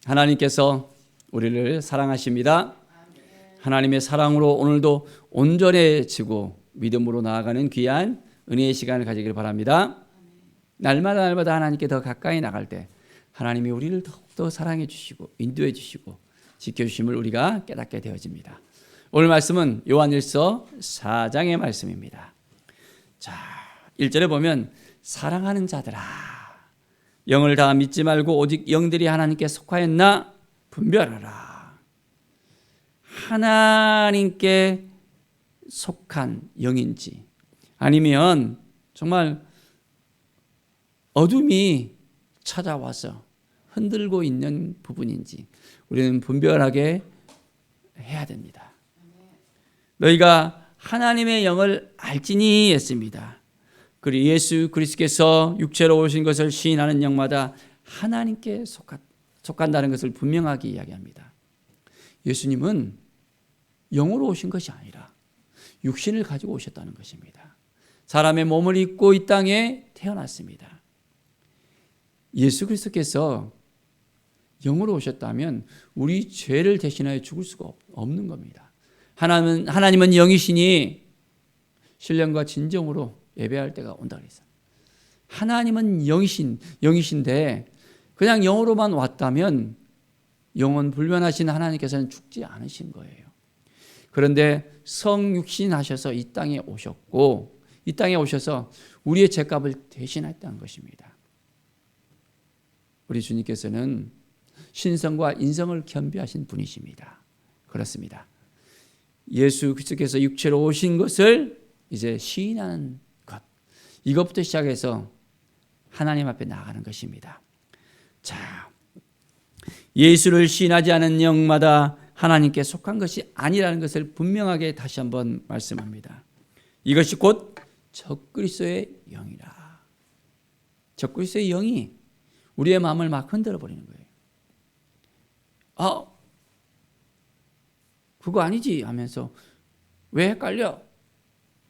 하나님께서 우리를 사랑하십니다. 하나님의 사랑으로 오늘도 온전해지고 믿음으로 나아가는 귀한 은혜의 시간을 가지길 바랍니다. 날마다 하나님께 더 가까이 나갈 때 하나님이 우리를 더욱더 사랑해 주시고 인도해 주시고 지켜주심을 우리가 깨닫게 되어집니다. 오늘 말씀은 요한일서 4장의 말씀입니다. 자, 1절에 보면 사랑하는 자들아 영을 다 믿지 말고 오직 영들이 하나님께 속하였나 분별하라. 하나님께 속한 영인지 아니면 정말 어둠이 찾아와서 흔들고 있는 부분인지 우리는 분별하게 해야 됩니다. 너희가 하나님의 영을 알지니 했습니다. 그리고 예수 그리스도께서 육체로 오신 것을 시인하는 영마다 하나님께 속한다는 것을 분명하게 이야기합니다. 예수님은 영으로 오신 것이 아니라 육신을 가지고 오셨다는 것입니다. 사람의 몸을 입고 이 땅에 태어났습니다. 예수 그리스도께서 영으로 오셨다면 우리 죄를 대신하여 죽을 수가 없는 겁니다. 하나님은 영이시니 신령과 진정으로 예배할 때가 온다 그랬어요. 하나님은 영이신데 그냥 영으로만 왔다면 영원 불변하신 하나님께서는 죽지 않으신 거예요. 그런데 성육신 하셔서 이 땅에 오셨고 이 땅에 오셔서 우리의 죄값을 대신했다는 것입니다. 우리 주님께서는 신성과 인성을 겸비하신 분이십니다. 그렇습니다. 예수 그리스도께서 육체로 오신 것을 이제 시인하는 것, 이것부터 시작해서 하나님 앞에 나가는 것입니다. 자, 예수를 시인하지 않은 영마다 하나님께 속한 것이 아니라는 것을 분명하게 다시 한번 말씀합니다. 이것이 곧 적그리스도의 영이라. 적그리스도의 영이 우리의 마음을 막 흔들어 버리는 거예요. 그거 아니지 하면서 왜 헷갈려?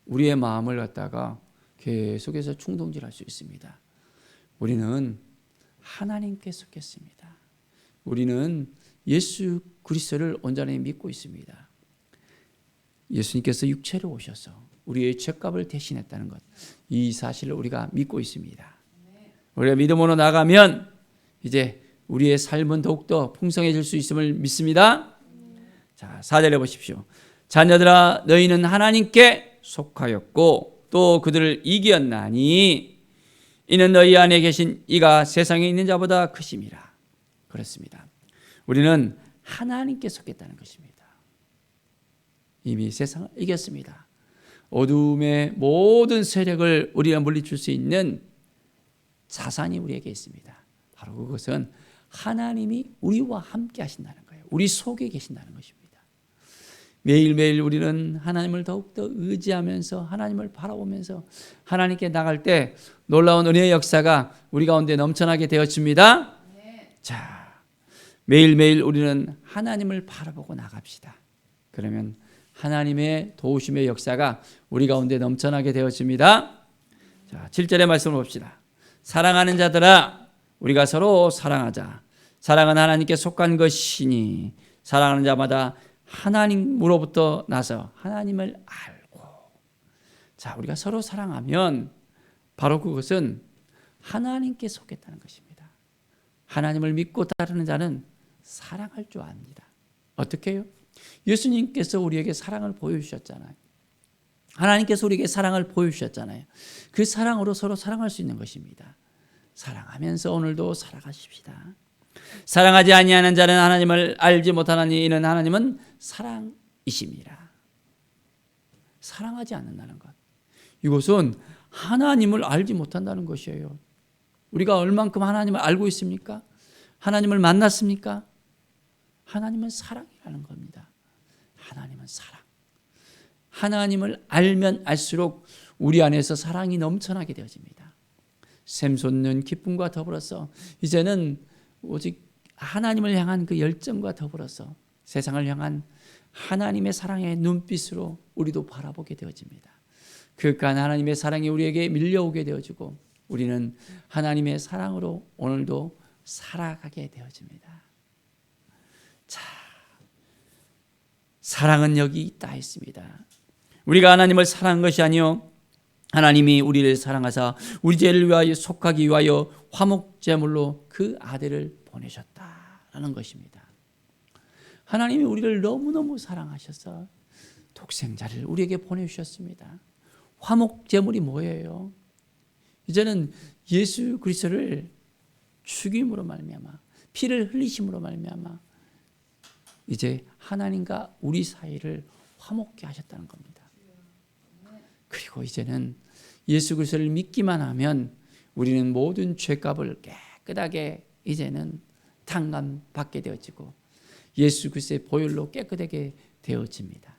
우리의 마음을 갖다가 계속해서 충동질할 수 있습니다. 우리는 하나님께 속했습니다. 우리는 예수 그리스도를 온전히 믿고 있습니다. 예수님께서 육체로 오셔서 우리의 죄값을 대신했다는 것, 이 사실을 우리가 믿고 있습니다. 우리가 믿음으로 나가면 이제 우리의 삶은 더욱더 풍성해질 수 있음을 믿습니다. 자, 4절에 보십시오. 자녀들아 너희는 하나님께 속하였고 또 그들을 이겼나니 이는 너희 안에 계신 이가 세상에 있는 자보다 크심이라. 그렇습니다. 우리는 하나님께 속했다는 것입니다. 이미 세상을 이겼습니다. 어둠의 모든 세력을 우리가 물리칠 수 있는 자산이 우리에게 있습니다. 바로 그것은 하나님이 우리와 함께 하신다는 거예요. 우리 속에 계신다는 것입니다. 매일매일 우리는 하나님을 더욱더 의지하면서 하나님을 바라보면서 하나님께 나갈 때 놀라운 은혜의 역사가 우리 가운데 넘쳐나게 되어집니다. 자, 매일매일 우리는 하나님을 바라보고 나갑시다. 그러면 하나님의 도우심의 역사가 우리 가운데 넘쳐나게 되어집니다. 자, 7절의 말씀을 봅시다. 사랑하는 자들아 우리가 서로 사랑하자. 사랑은 하나님께 속한 것이니 사랑하는 자마다 하나님으로부터 나서 하나님을 알고. 자, 우리가 서로 사랑하면 바로 그것은 하나님께 속했다는 것입니다. 하나님을 믿고 따르는 자는 사랑할 줄 압니다. 어떻게 해요? 예수님께서 우리에게 사랑을 보여주셨잖아요. 하나님께서 우리에게 사랑을 보여주셨잖아요. 그 사랑으로 서로 사랑할 수 있는 것입니다. 사랑하면서 오늘도 살아가십시다. 사랑하지 아니하는 자는 하나님을 알지 못하나니 이는 하나님은 사랑이심이라. 사랑하지 않는다는 것, 이것은 하나님을 알지 못한다는 것이에요. 우리가 얼만큼 하나님을 알고 있습니까? 하나님을 만났습니까? 하나님은 사랑이라는 겁니다. 하나님은 사랑. 하나님을 알면 알수록 우리 안에서 사랑이 넘쳐나게 되어집니다. 샘솟는 기쁨과 더불어서 이제는 오직 하나님을 향한 그 열정과 더불어서 세상을 향한 하나님의 사랑의 눈빛으로 우리도 바라보게 되어집니다. 그간 하나님의 사랑이 우리에게 밀려오게 되어지고 우리는 하나님의 사랑으로 오늘도 살아가게 되어집니다. 사랑은 여기 있다 했습니다. 우리가 하나님을 사랑한 것이 아니요 하나님이 우리를 사랑하사 우리 죄를 위하여 속하기 위하여 화목제물로 그 아들을 보내셨다라는 것입니다. 하나님이 우리를 너무너무 사랑하셔서 독생자를 우리에게 보내주셨습니다. 화목제물이 뭐예요? 이제는 예수 그리스도를 죽임으로 말미암아 피를 흘리심으로 말미암아 이제 하나님과 우리 사이를 화목케 하셨다는 겁니다. 그리고 이제는 예수 그리스도를 믿기만 하면 우리는 모든 죄값을 깨끗하게 이제는 탕감받게 되어지고 예수 그리스도의 보혈로 깨끗하게 되어집니다.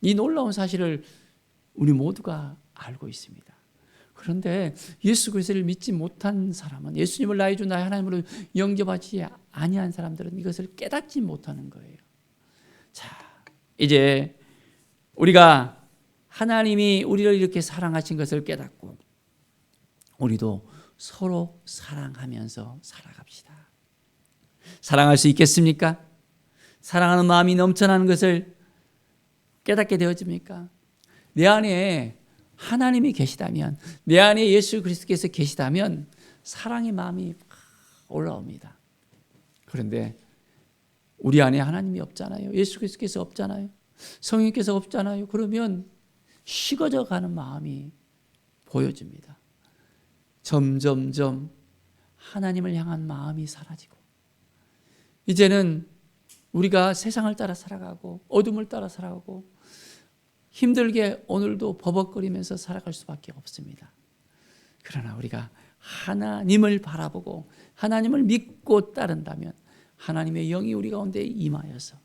이 놀라운 사실을 우리 모두가 알고 있습니다. 그런데 예수 그리스도를 믿지 못한 사람은, 예수님을 나의 주 나의 하나님으로 영접하지 아니한 사람들은 이것을 깨닫지 못하는 거예요. 자, 이제 우리가 하나님이 우리를 이렇게 사랑하신 것을 깨닫고 우리도 서로 사랑하면서 살아갑시다. 사랑할 수 있겠습니까? 사랑하는 마음이 넘쳐나는 것을 깨닫게 되어집니까? 내 안에 하나님이 계시다면, 내 안에 예수 그리스도께서 계시다면 사랑의 마음이 올라옵니다. 그런데 우리 안에 하나님이 없잖아요. 예수 그리스도께서 없잖아요. 성령께서 없잖아요. 그러면 식어져 가는 마음이 보여집니다. 점점점 하나님을 향한 마음이 사라지고 이제는 우리가 세상을 따라 살아가고 어둠을 따라 살아가고 힘들게 오늘도 버벅거리면서 살아갈 수밖에 없습니다. 그러나 우리가 하나님을 바라보고 하나님을 믿고 따른다면 하나님의 영이 우리 가운데 임하여서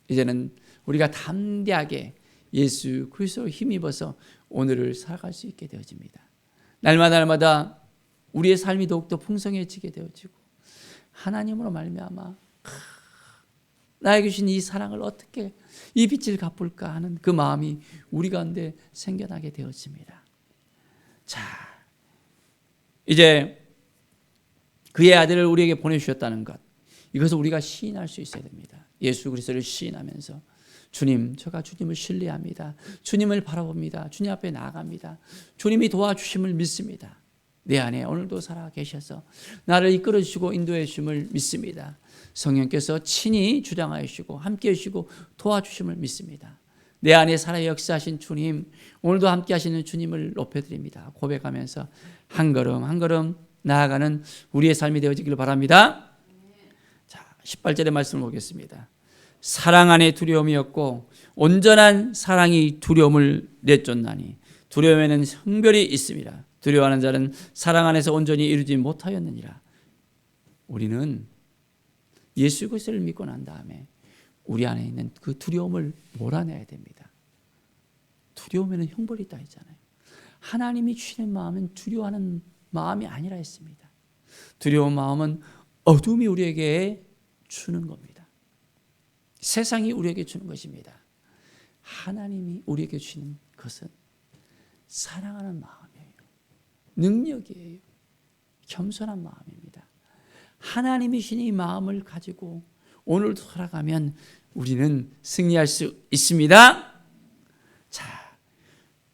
이제는 우리가 담대하게 예수 그리스도로 힘입어서 오늘을 살아갈 수 있게 되어집니다. 날마다 우리의 삶이 더욱더 풍성해지게 되어지고 하나님으로 말미암아 나에게 주신 이 사랑을 어떻게 이 빚을 갚을까 하는 그 마음이 우리 가운데 생겨나게 되었습니다. 자, 이제 그의 아들을 우리에게 보내주셨다는 것, 이것을 우리가 시인할 수 있어야 됩니다. 예수 그리스도를 시인하면서 주님, 제가 주님을 신뢰합니다. 주님을 바라봅니다. 주님 앞에 나아갑니다. 주님이 도와주심을 믿습니다. 내 안에 오늘도 살아 계셔서 나를 이끌어 주시고 인도해 주심을 믿습니다. 성령께서 친히 주장하여 주시고 함께 해주시고 도와주심을 믿습니다. 내 안에 살아 역사하신 주님, 오늘도 함께 하시는 주님을 높여드립니다. 고백하면서 한 걸음 한 걸음 나아가는 우리의 삶이 되어지기를 바랍니다. 자, 18절의 말씀을 보겠습니다. 사랑 안에 두려움이 없고 온전한 사랑이 두려움을 내쫓나니 두려움에는 형별이 있습니다. 두려워하는 자는 사랑 안에서 온전히 이루지 못하였느니라. 우리는 예수 그리스도를 믿고 난 다음에 우리 안에 있는 그 두려움을 몰아내야 됩니다. 두려움에는 형벌이 있다 했잖아요. 하나님이 주시는 마음은 두려워하는 마음이 아니라 했습니다. 두려운 마음은 어둠이 우리에게 주는 겁니다. 세상이 우리에게 주는 것입니다. 하나님이 우리에게 주시는 것은 사랑하는 마음이에요. 능력이에요. 겸손한 마음입니다. 하나님이 주신 이 마음을 가지고 오늘도 살아가면 우리는 승리할 수 있습니다. 자,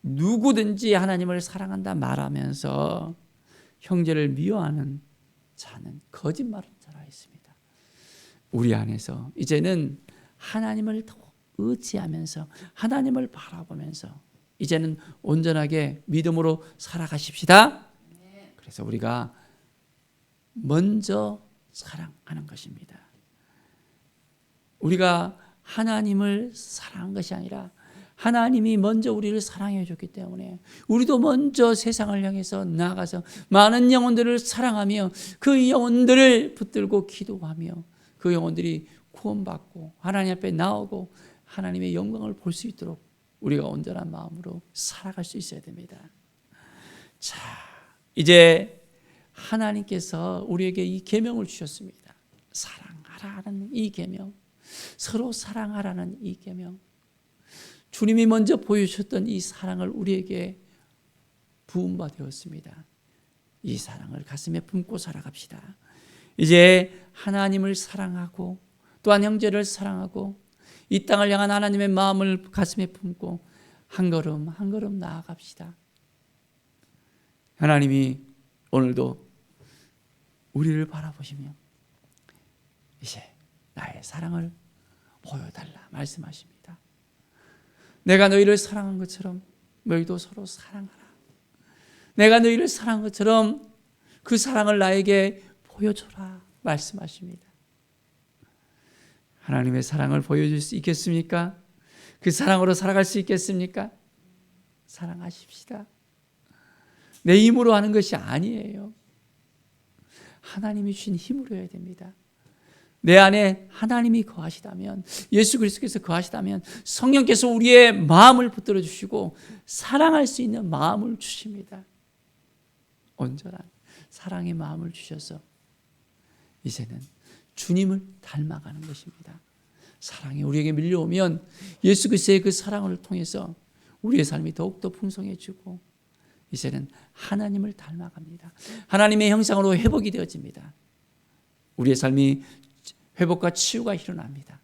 누구든지 하나님을 사랑한다 말하면서 형제를 미워하는 자는 거짓말을 자라 있습니다. 우리 안에서 이제는 하나님을 더 의지하면서 하나님을 바라보면서 이제는 온전하게 믿음으로 살아가십시다. 그래서 우리가 먼저 사랑하는 것입니다. 우리가 하나님을 사랑한 것이 아니라 하나님이 먼저 우리를 사랑해 줬기 때문에 우리도 먼저 세상을 향해서 나아가서 많은 영혼들을 사랑하며 그 영혼들을 붙들고 기도하며 그 영혼들이 구원받고 하나님 앞에 나오고 하나님의 영광을 볼 수 있도록 우리가 온전한 마음으로 살아갈 수 있어야 됩니다. 자, 이제 하나님께서 우리에게 이 계명을 주셨습니다. 사랑하라는 이 계명, 서로 사랑하라는 이 계명, 주님이 먼저 보여주셨던 이 사랑을 우리에게 부음바 되었습니다. 이 사랑을 가슴에 품고 살아갑시다. 이제 하나님을 사랑하고 또한 형제를 사랑하고 이 땅을 향한 하나님의 마음을 가슴에 품고 한 걸음 한 걸음 나아갑시다. 하나님이 오늘도 우리를 바라보시며 이제 나의 사랑을 보여달라 말씀하십니다. 내가 너희를 사랑한 것처럼 너희도 서로 사랑하라. 내가 너희를 사랑한 것처럼 그 사랑을 나에게 보여줘라 말씀하십니다. 하나님의 사랑을 보여줄 수 있겠습니까? 그 사랑으로 살아갈 수 있겠습니까? 사랑하십시다. 내 힘으로 하는 것이 아니에요. 하나님이 주신 힘으로 해야 됩니다. 내 안에 하나님이 거하시다면, 예수 그리스도께서 거하시다면 성령께서 우리의 마음을 붙들어 주시고 사랑할 수 있는 마음을 주십니다. 온전한 사랑의 마음을 주셔서 이제는 주님을 닮아가는 것입니다. 사랑이 우리에게 밀려오면 예수 그리스도의 그 사랑을 통해서 우리의 삶이 더욱더 풍성해지고 이제는 하나님을 닮아갑니다. 하나님의 형상으로 회복이 되어집니다. 우리의 삶이 회복과 치유가 일어납니다.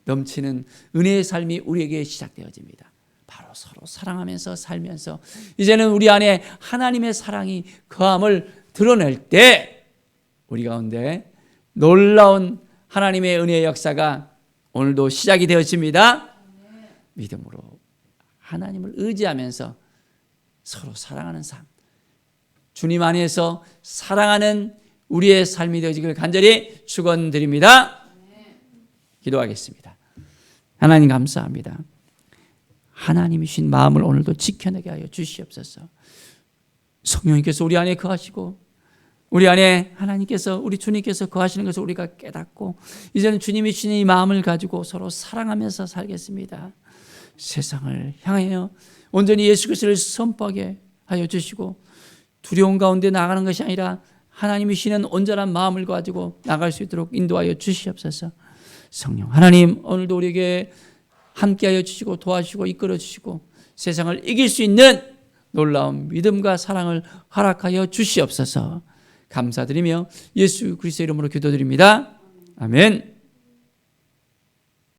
넘치는 은혜의 삶이 우리에게 시작되어집니다. 바로 서로 사랑하면서 살면서 이제는 우리 안에 하나님의 사랑이 거함을 드러낼 때 우리 가운데 놀라운 하나님의 은혜의 역사가 오늘도 시작이 되어집니다. 믿음으로 하나님을 의지하면서 서로 사랑하는 삶, 주님 안에서 사랑하는 우리의 삶이 되어지기를 간절히 축원드립니다. 기도하겠습니다. 하나님 감사합니다. 하나님이 주신 마음을 오늘도 지켜내게 하여 주시옵소서. 성령님께서 우리 안에 거하시고 우리 안에 하나님께서 우리 주님께서 거하시는 것을 우리가 깨닫고 이제는 주님이 주신 이 마음을 가지고 서로 사랑하면서 살겠습니다. 세상을 향하여 온전히 예수 그리스도를 선포하게 하여 주시고 두려움 가운데 나가는 것이 아니라 하나님이 주시는 온전한 마음을 가지고 나갈 수 있도록 인도하여 주시옵소서. 성령 하나님 오늘도 우리에게 함께하여 주시고 도와주시고 이끌어 주시고 세상을 이길 수 있는 놀라운 믿음과 사랑을 허락하여 주시옵소서. 감사드리며 예수 그리스도의 이름으로 기도드립니다. 아멘.